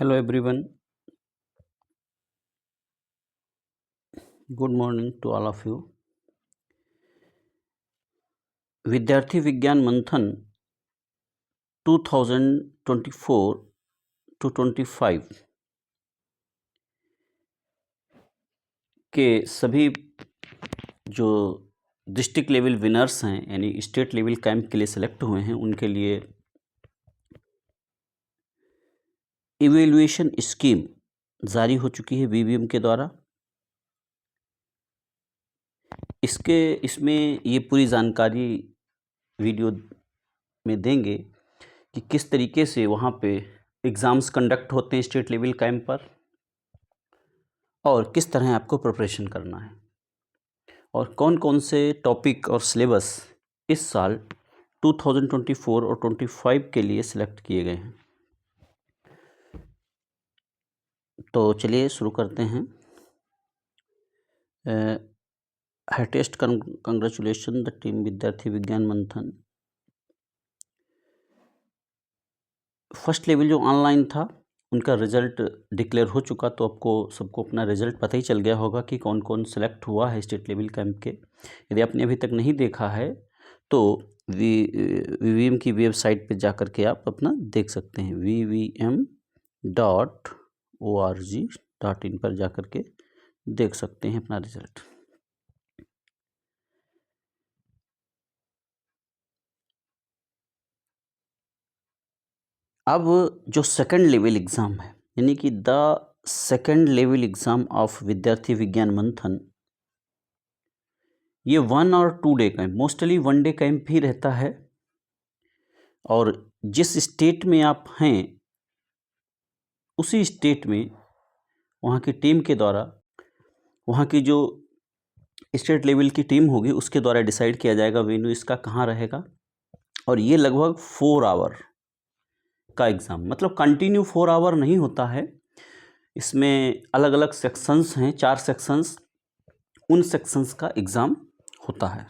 Hello everyone, good morning to all of you. विद्यार्थी विज्ञान मंथन 2024 to 25 के सभी जो डिस्ट्रिक्ट लेवल विनर्स हैं यानी स्टेट लेवल कैंप के लिए सेलेक्ट हुए हैं उनके लिए इवेल्युएशन स्कीम जारी हो चुकी है वीवीएम के द्वारा। इसमें ये पूरी जानकारी वीडियो में देंगे कि किस तरीके से वहाँ पे एग्ज़ाम्स कंडक्ट होते हैं स्टेट लेवल कैंप पर और किस तरह आपको प्रिपरेशन करना है और कौन कौन से टॉपिक और सिलेबस इस साल 2024 और 25 के लिए सिलेक्ट किए गए हैं। तो चलिए शुरू करते हैं। हार्टेस्ट कंग्रेचुलेशन द टीम विद्यार्थी विज्ञान मंथन। फर्स्ट लेवल जो ऑनलाइन था उनका रिज़ल्ट डिक्लेयर हो चुका, तो आपको सबको अपना रिज़ल्ट पता ही चल गया होगा कि कौन कौन सेलेक्ट हुआ है स्टेट लेवल कैंप के। यदि आपने अभी तक नहीं देखा है तो वीवीएम की वेबसाइट पे जा कर के आप अपना देख सकते हैं। vvm.org.in पर जा कर के देख सकते हैं अपना रिज़ल्ट। अब जो सेकंड लेवल एग्ज़ाम है यानी कि the second level exam of Vidyarthi Vigyan Manthan, ये 1 और 2 day camp, mostly 1 day camp ही रहता है और जिस स्टेट में आप हैं उसी स्टेट में वहाँ की टीम के द्वारा, वहाँ की जो स्टेट लेवल की टीम होगी उसके द्वारा डिसाइड किया जाएगा वेन्यू इसका कहाँ रहेगा। और ये लगभग 4 आवर का एग्ज़ाम, मतलब कंटिन्यू 4 आवर नहीं होता है। इसमें अलग अलग सेक्शंस हैं, 4 सेक्शंस, उन सेक्शंस का एग्ज़ाम होता है।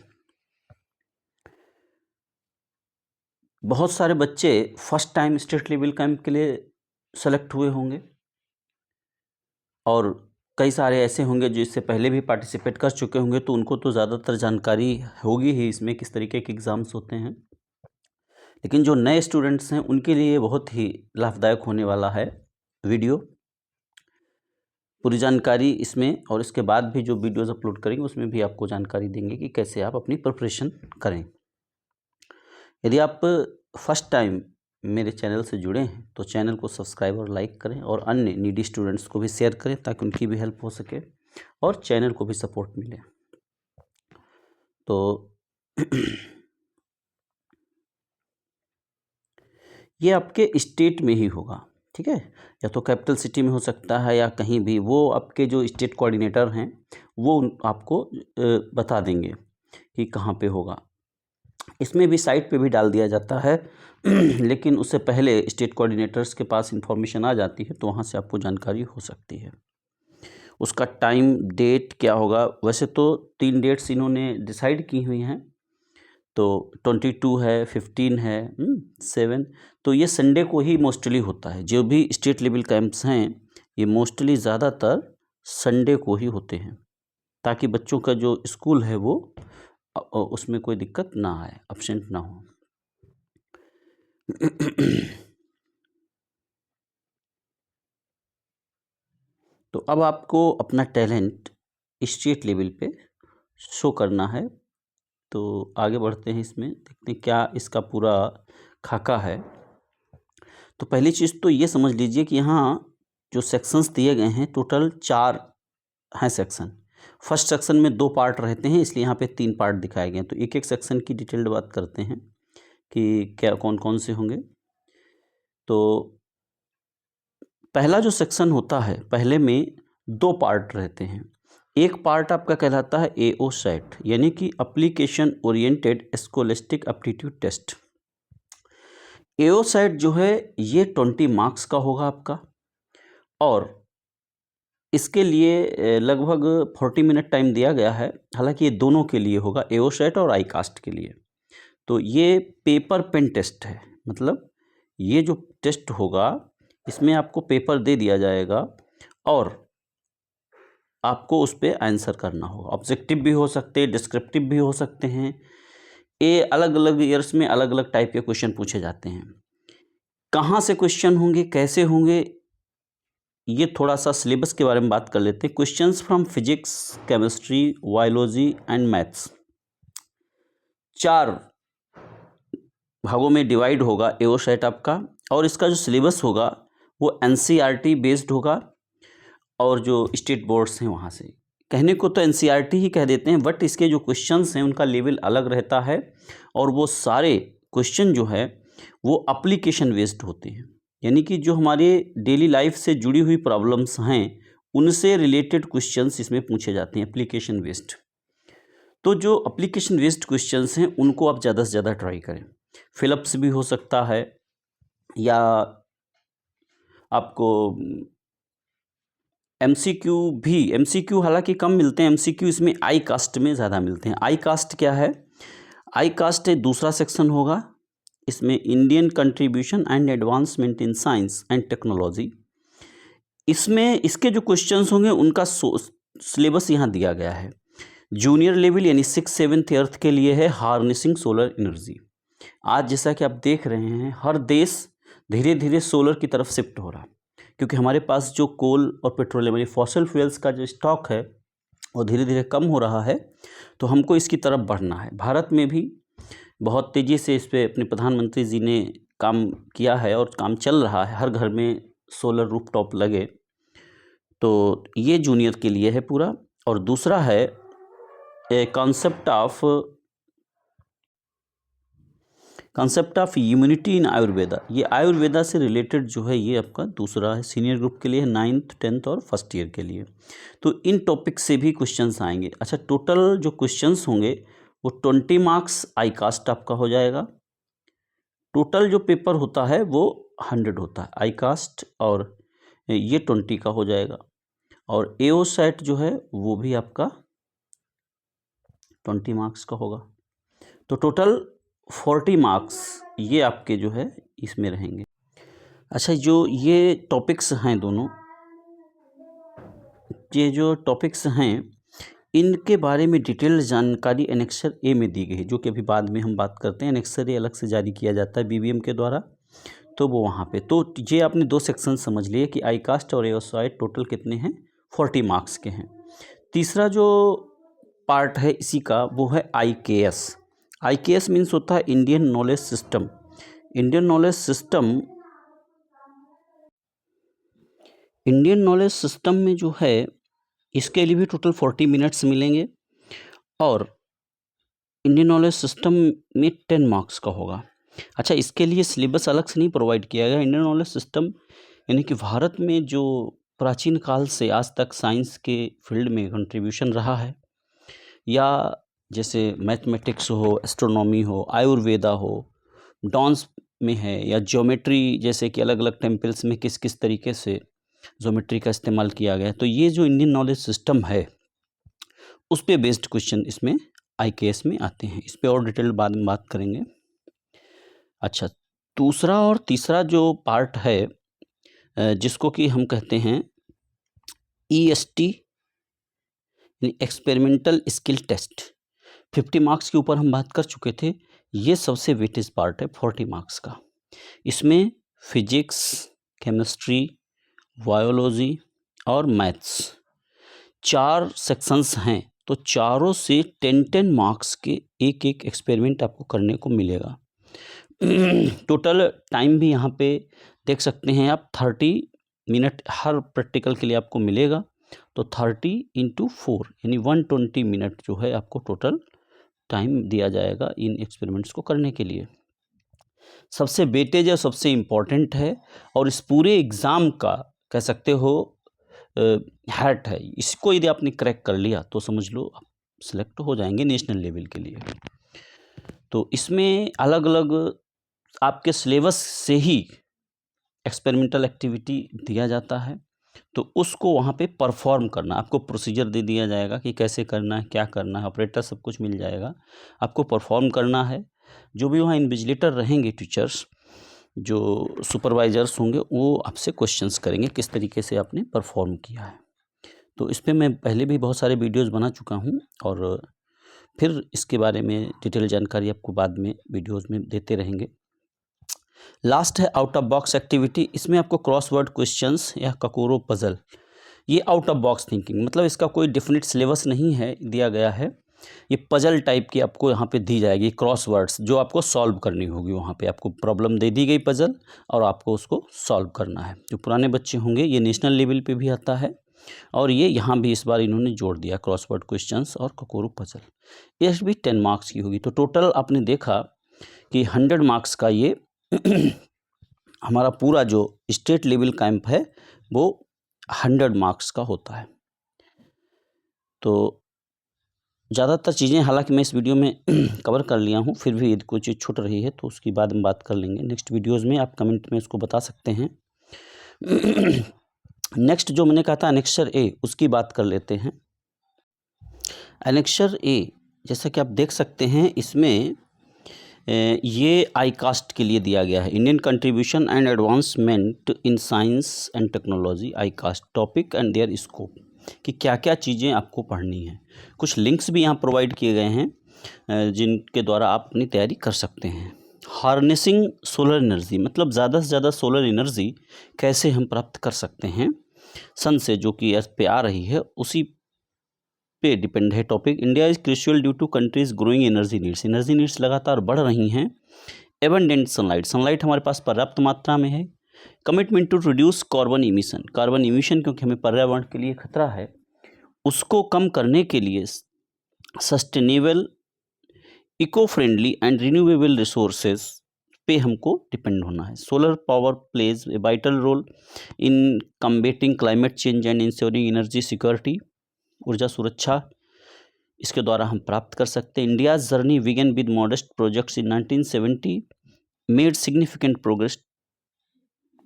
बहुत सारे बच्चे first time state level camp के लिए सेलेक्ट हुए होंगे और कई सारे ऐसे होंगे जो इससे पहले भी पार्टिसिपेट कर चुके होंगे, तो उनको तो ज़्यादातर जानकारी होगी ही इसमें किस तरीके के एग्ज़ाम्स होते हैं। लेकिन जो नए स्टूडेंट्स हैं उनके लिए बहुत ही लाभदायक होने वाला है वीडियो। पूरी जानकारी इसमें और इसके बाद भी जो वीडियोज़ अपलोड करेंगे उसमें भी आपको जानकारी देंगे कि कैसे आप अपनी प्रिपरेशन करें। यदि आप फर्स्ट टाइम मेरे चैनल से जुड़े हैं तो चैनल को सब्सक्राइब और लाइक करें और अन्य नीडी स्टूडेंट्स को भी शेयर करें ताकि उनकी भी हेल्प हो सके और चैनल को भी सपोर्ट मिले। तो ये आपके स्टेट में ही होगा, ठीक है, या तो कैपिटल सिटी में हो सकता है या कहीं भी। वो आपके जो स्टेट कोऑर्डिनेटर हैं वो आपको बता देंगे कि कहाँ पे होगा। इसमें भी साइट पे भी डाल दिया जाता है लेकिन उससे पहले स्टेट कोऑर्डिनेटर्स के पास इंफॉर्मेशन आ जाती है तो वहाँ से आपको जानकारी हो सकती है। उसका टाइम डेट क्या होगा, वैसे तो 3 डेट्स इन्होंने डिसाइड की हुई हैं, तो 22 है, 15 है, 7। तो ये संडे को ही मोस्टली होता है। जो भी स्टेट लेवल कैंप्स हैं ये मोस्टली ज़्यादातर संडे को ही होते हैं ताकि बच्चों का जो स्कूल है वो उसमें कोई दिक्कत ना आए, एब्सेंट ना हो। तो अब आपको अपना टैलेंट स्टेट लेवल पे शो करना है। तो आगे बढ़ते हैं, इसमें देखते हैं क्या इसका पूरा खाका है। तो पहली चीज़ तो ये समझ लीजिए कि यहाँ जो सेक्शंस दिए गए हैं टोटल 4 हैं सेक्शन। फर्स्ट सेक्शन में 2 पार्ट रहते हैं इसलिए यहाँ पे 3 पार्ट दिखाए गए हैं। तो एक एक सेक्शन की डिटेल्ड बात करते हैं कि क्या कौन कौन से होंगे। तो पहला जो सेक्शन होता है पहले में 2 पार्ट रहते हैं। एक पार्ट आपका कहलाता है एओ सेट यानी कि application oriented scholastic aptitude test. AO SAT जो है ये 20 मार्क्स का होगा आपका और इसके लिए लगभग 40 मिनट टाइम दिया गया है। हालांकि ये दोनों के लिए होगा, एओ सेट और आई कास्ट के लिए। तो ये पेपर पेन टेस्ट है, मतलब ये जो टेस्ट होगा इसमें आपको पेपर दे दिया जाएगा और आपको उस पे आंसर करना होगा। ऑब्जेक्टिव भी हो सकते हैं, डिस्क्रिप्टिव भी हो सकते हैं। ये अलग अलग ईयर्स में अलग अलग टाइप के क्वेश्चन पूछे जाते हैं। कहाँ से क्वेश्चन होंगे, कैसे होंगे, ये थोड़ा सा सिलेबस के बारे में बात कर लेते हैं। Questions from physics, chemistry, biology and maths 4 भागों में डिवाइड होगा एओ सेट आपका, और इसका जो सिलेबस होगा वो एनसीईआरटी बेस्ड होगा और जो स्टेट बोर्ड्स हैं वहाँ से। कहने को तो एनसीईआरटी ही कह देते हैं, बट इसके जो क्वेश्चंस हैं उनका लेवल अलग रहता है और वो सारे क्वेश्चन जो है वो एप्लीकेशन बेस्ड होते हैं, यानी कि जो हमारे डेली लाइफ से जुड़ी हुई प्रॉब्लम्स हैं उनसे रिलेटेड क्वेश्चंस इसमें पूछे जाते हैं, एप्लीकेशन बेस्ड। तो जो एप्लीकेशन बेस्ड क्वेश्चंस हैं उनको आप ज़्यादा से ज़्यादा ट्राई करें। फिलिप्स भी हो सकता है, या आपको एमसीक्यू भी, एमसीक्यू हालांकि कम मिलते हैं, एमसीक्यू इसमें आई कास्ट में ज़्यादा मिलते हैं। आई कास्ट क्या है? आई कास्ट दूसरा सेक्शन होगा, इसमें Indian contribution and advancement in science and technology. इसमें इसके जो क्वेश्चंस होंगे उनका सिलेबस यहाँ दिया गया है। जूनियर लेवल यानी 6, 7th, 8th के लिए है हार्नेसिंग सोलर एनर्जी। आज जैसा कि आप देख रहे हैं हर देश धीरे धीरे सोलर की तरफ शिफ्ट हो रहा है, क्योंकि हमारे पास जो कोल और पेट्रोलियम यानी फॉसिल फ्यूल्स का जो स्टॉक है वो धीरे धीरे कम हो रहा है, तो हमको इसकी तरफ बढ़ना है। भारत में भी बहुत तेज़ी से इस पर अपने प्रधानमंत्री जी ने काम किया है और काम चल रहा है, हर घर में सोलर रूफटॉप लगे। तो ये जूनियर के लिए है पूरा। और दूसरा है concept of immunity in Ayurveda. ये आयुर्वेदा से रिलेटेड जो है ये आपका दूसरा है, सीनियर ग्रुप के लिए 9th, 10th और फर्स्ट ईयर के लिए। तो इन टॉपिक से भी क्वेश्चंस आएंगे। अच्छा, टोटल जो क्वेश्चंस होंगे वो 20 मार्क्स आई कास्ट आपका हो जाएगा। टोटल जो पेपर होता है वो 100 होता है आई कास्ट, और ये 20 का हो जाएगा। और एओ सेट जो है वो भी आपका 20 मार्क्स का होगा। तो टोटल 40 मार्क्स ये आपके जो है इसमें रहेंगे। अच्छा, जो ये टॉपिक्स हैं दोनों, ये जो टॉपिक्स हैं इनके बारे में डिटेल जानकारी एनेक्सर ए में दी गई है, जो कि अभी बाद में हम बात करते हैं। एनेक्सर ए अलग से जारी किया जाता है बीबीएम के द्वारा, तो वो वहाँ पे। तो ये आपने 2 सेक्शन समझ लिए कि आई कास्ट और एओसाइट टोटल कितने हैं, 40 मार्क्स के हैं। तीसरा जो पार्ट है इसी का वो है IKS। IKS मीन्स होता है Indian knowledge system. Indian knowledge system में जो है इसके लिए भी टोटल 40 मिनट्स मिलेंगे, और इंडियन नॉलेज सिस्टम में 10 मार्क्स का होगा। अच्छा, इसके लिए सिलेबस अलग से नहीं प्रोवाइड किया गया। इंडियन नॉलेज सिस्टम यानी कि भारत में जो प्राचीन काल से आज तक साइंस के फील्ड में कंट्रीब्यूशन रहा है, या जैसे मैथमेटिक्स हो, एस्ट्रोनॉमी हो, आयुर्वेदा हो, डांस में है, या ज्योमेट्री, जैसे कि अलग अलग टेम्पल्स में किस किस तरीके से ज्योमेट्री का इस्तेमाल किया गया है, तो ये जो इंडियन नॉलेज सिस्टम है उस पे बेस्ड क्वेश्चन इसमें IKS में आते हैं। इस पे और डिटेल बाद में बात करेंगे। अच्छा, दूसरा और तीसरा जो पार्ट है जिसको कि हम कहते हैं EST experimental skill test, 50 marks के ऊपर हम बात कर चुके थे। ये सबसे वेटेज पार्ट है 40 मार्क्स का। इसमें फिजिक्स, केमिस्ट्री, बायोलॉजी और मैथ्स 4 सेक्शंस हैं, तो चारों से 10-10 मार्क्स के एक एक एक्सपेरिमेंट आपको करने को मिलेगा। टोटल टाइम भी यहाँ पे देख सकते हैं आप, 30 मिनट हर प्रैक्टिकल के लिए आपको मिलेगा। तो 30 × 4 यानी 120 मिनट जो है आपको टोटल टाइम दिया जाएगा इन एक्सपेरिमेंट्स को करने के लिए। सबसे वेटेज है, सबसे इम्पॉर्टेंट है, और इस पूरे एग्ज़ाम का कह सकते हो हैट है। इसको यदि आपने क्रैक कर लिया तो समझ लो आप सिलेक्ट हो जाएंगे नेशनल लेवल के लिए। तो इसमें अलग अलग आपके सिलेबस से ही एक्सपेरिमेंटल एक्टिविटी दिया जाता है, तो उसको वहाँ पे परफॉर्म करना, आपको प्रोसीजर दे दिया जाएगा कि कैसे करना है, क्या करना है, ऑपरेटर सब कुछ मिल जाएगा, आपको परफॉर्म करना है। जो भी वहाँ इन्विजिलेटर रहेंगे टीचर्स, जो सुपरवाइजर्स होंगे वो आपसे क्वेश्चंस करेंगे किस तरीके से आपने परफॉर्म किया है। तो इस पे मैं पहले भी बहुत सारे वीडियोस बना चुका हूँ और फिर इसके बारे में डिटेल जानकारी आपको बाद में वीडियोस में देते रहेंगे। लास्ट है आउट ऑफ बॉक्स एक्टिविटी। इसमें आपको क्रॉसवर्ड क्वेश्चंस या ककोरो पजल, ये आउट ऑफ बॉक्स थिंकिंग, मतलब इसका कोई डेफिनेट सिलेबस नहीं है दिया गया है। ये पजल टाइप की आपको यहाँ पे दी जाएगी, क्रॉसवर्ड्स जो आपको सॉल्व करनी होगी। वहाँ पे आपको प्रॉब्लम दे दी गई पजल और आपको उसको सॉल्व करना है। जो पुराने बच्चे होंगे, ये नेशनल लेवल पे भी आता है और ये यहाँ भी इस बार इन्होंने जोड़ दिया क्रॉसवर्ड क्वेश्चंस और ककोरो पजल। ये भी 10 मार्क्स की होगी। तो टोटल आपने देखा कि 100 मार्क्स का ये हमारा पूरा जो स्टेट लेवल कैंप है वो 100 मार्क्स का होता है। तो ज़्यादातर चीज़ें हालांकि मैं इस वीडियो में कवर कर लिया हूँ, फिर भी यदि कोई चीज़ छूट रही है तो उसकी बाद में बात कर लेंगे नेक्स्ट वीडियोज़ में। आप कमेंट में उसको बता सकते हैं। नेक्स्ट जो मैंने कहा था एनेक्सर ए, उसकी बात कर लेते हैं। एनेक्सर ए जैसा कि आप देख सकते हैं, इसमें ये आई कास्ट के लिए दिया गया है। Indian contribution and advancement in science and technology, I cast topic and their scope, कि क्या क्या चीज़ें आपको पढ़नी हैं। कुछ लिंक्स भी यहाँ प्रोवाइड किए गए हैं जिनके द्वारा आप अपनी तैयारी कर सकते हैं। हार्नेसिंग सोलर एनर्जी, मतलब ज़्यादा से ज़्यादा सोलर एनर्जी कैसे हम प्राप्त कर सकते हैं सन से, जो कि अर्थ पे आ रही है, उसी पे डिपेंड है topic. India is crucial due to countries growing energy needs, energy needs लगातार बढ़ रही हैं। एबंडेंट सनलाइट, सनलाइट हमारे पास पर्याप्त मात्रा में है। Commitment to reduce carbon emission, carbon emission क्योंकि हमें पर्यावरण के लिए खतरा है, उसको कम करने के लिए sustainable, eco friendly and renewable resources पे हमको डिपेंड होना है। Solar power plays a vital role in combating climate change and ensuring energy security, ऊर्जा सुरक्षा इसके द्वारा हम प्राप्त कर सकते हैं। India journey began with modest projects in 1970 made significant progress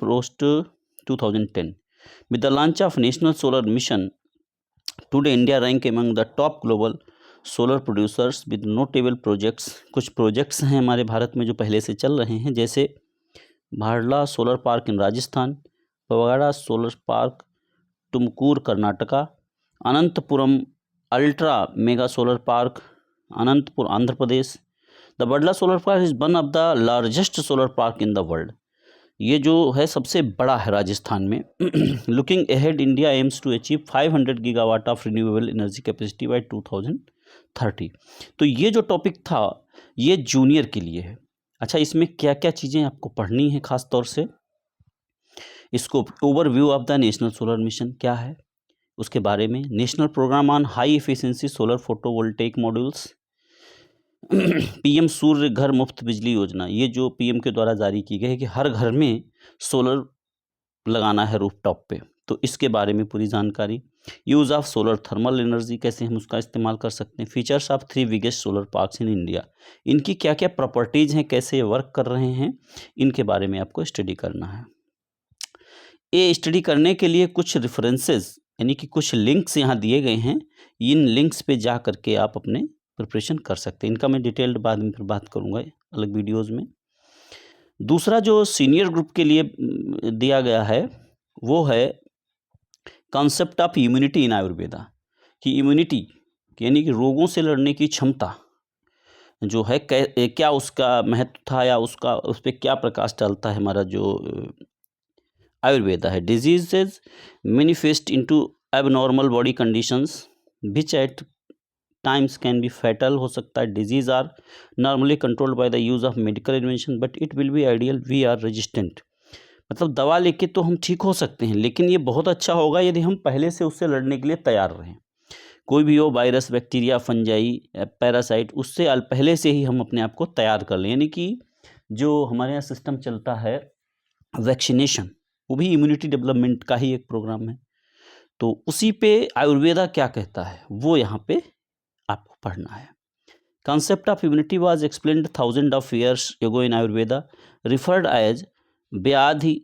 post 2010 with the launch of national solar mission. Today India rank among the top global solar producers with notable projects. कुछ प्रोजेक्ट्स हैं हमारे भारत में जो पहले से चल रहे हैं, जैसे Bhadla solar park in Rajasthan, Pavagada solar park Tumkur Karnataka, Anantapuram ultra mega solar park Anantapur Andhra Pradesh. The Badla solar park is one of the largest solar park in the world, ये जो है सबसे बड़ा है राजस्थान में। Looking ahead India aims to achieve 500 gigawatt of renewable energy capacity by 2030। तो ये जो टॉपिक था ये जूनियर के लिए है। अच्छा, इसमें क्या क्या चीज़ें आपको पढ़नी है खास तौर से, इसको overview of the national solar mission क्या है उसके बारे में, national program on high efficiency solar photovoltaic modules, PM Surya Ghar Muft बिजली योजना, ये जो पीएम के द्वारा जारी की गई है कि हर घर में सोलर लगाना है रूफटॉप पे, तो इसके बारे में पूरी जानकारी। Use of solar thermal energy, कैसे हम उसका इस्तेमाल कर सकते हैं। Features of 3 biggest solar parks in India, इनकी क्या क्या प्रॉपर्टीज़ हैं, कैसे वर्क कर रहे हैं, इनके बारे में आपको स्टडी करना है। ये स्टडी करने के लिए कुछ रेफरेंसेस यानी कि कुछ लिंक्स यहाँ दिए गए हैं, इन लिंक्स पे जा करके आप अपने प्रिपरेशन कर सकते हैं। इनका मैं डिटेल्ड बाद में फिर बात करूँगा अलग वीडियोज़ में। दूसरा जो सीनियर ग्रुप के लिए दिया गया है वो है concept of immunity in Ayurveda, कि इम्यूनिटी यानी कि रोगों से लड़ने की क्षमता जो है क्या उसका महत्व था या उसका उस पर क्या प्रकाश डालता है हमारा जो आयुर्वेदा है। Diseases manifest into abnormal body conditions which at times can be fatal, हो सकता है disease are normally controlled by the use of medical invention but it will be ideal we are resistant, मतलब दवा लेके तो हम ठीक हो सकते हैं लेकिन ये बहुत अच्छा होगा यदि हम पहले से उससे लड़ने के लिए तैयार रहें। कोई भी हो, वायरस, बैक्टीरिया, फंजाई, पैरासाइट, उससे पहले से ही हम अपने आप को तैयार कर लें। यानी कि जो हमारे यहाँ सिस्टम चलता है वैक्सीनेशन, वो भी इम्यूनिटी डेवलपमेंट का ही एक प्रोग्राम है। तो उसी पे आयुर्वेदा क्या कहता है वो यहाँ पे आपको पढ़ना है। Concept of immunity was explained thousands of years ago in Ayurveda, referred as व्याधि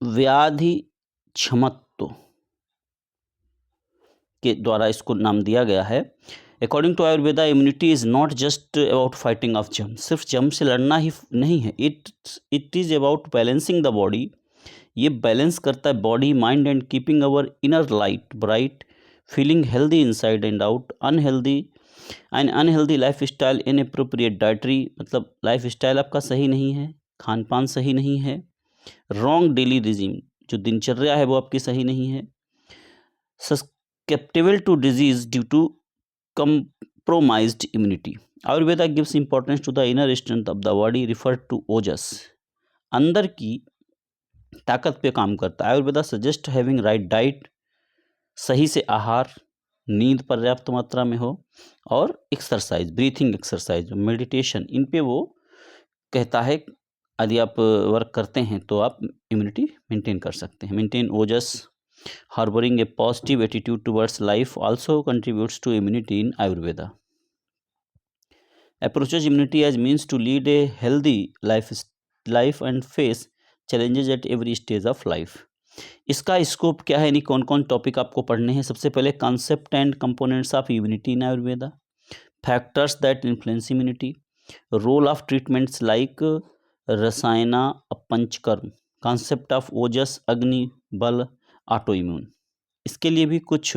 व्याधि क्षमत्व, के द्वारा इसको नाम दिया गया है। According to Ayurveda immunity is not just about fighting off germ, सिर्फ जर्म से लड़ना ही नहीं है, it is about balancing the body. ये बैलेंस करता है body mind and keeping our inner light bright, feeling healthy inside and out. Unhealthy lifestyle, inappropriate dietary, मतलब लाइफ स्टाइल आपका सही नहीं है, खान पान सही नहीं है। रॉन्ग डेली रिजीम, जो दिनचर्या है वो आपकी सही नहीं है। Susceptible to disease due to compromised immunity. Ayurveda gives importance to the inner strength of the body referred to ओजस। अंदर की ताकत पे काम करता है। Ayurveda suggest having right diet, सही से आहार, नींद पर्याप्त मात्रा में हो, और एक्सरसाइज, ब्रीथिंग एक्सरसाइज, मेडिटेशन, इन पे वो कहता है यदि आप वर्क करते हैं तो आप इम्यूनिटी मेंटेन कर सकते हैं। Maintain Ojas. Harboring a positive attitude towards life also contributes to immunity in Ayurveda. Approaches immunity as means to lead a healthy life and face challenges at every stage of life. इसका scope क्या है, यानी कौन कौन topic आपको पढ़ने हैं। सबसे पहले concept and components of immunity in Ayurveda, factors that influence immunity, role of treatments like rasayana panchakarma, concept of ojas, agni, bal, auto immune. इसके लिए भी कुछ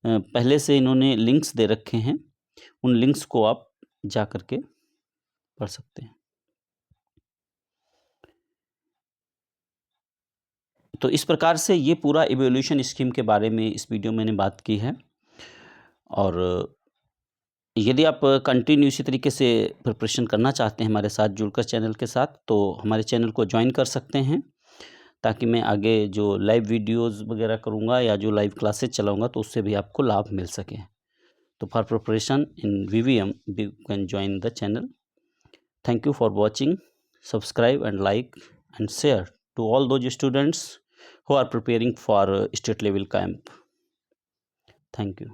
पहले से इन्होंने लिंक्स दे रखे हैं, उन लिंक्स को आप जा करके पढ़ सकते हैं। तो इस प्रकार से ये पूरा इवोल्यूशन स्कीम के बारे में इस वीडियो में मैंने बात की है। और यदि आप कंटिन्यू इसी तरीके से प्रिपरेशन करना चाहते हैं हमारे साथ जुड़कर चैनल के साथ, तो हमारे चैनल को ज्वाइन कर सकते हैं, ताकि मैं आगे जो लाइव वीडियोस वगैरह करूँगा या जो लाइव क्लासेस चलाऊँगा तो उससे भी आपको लाभ मिल सके। तो for preparation in VVM you can join the channel. Thank you for watching. Subscribe and like and share to all those students who are preparing for state level camp. Thank you.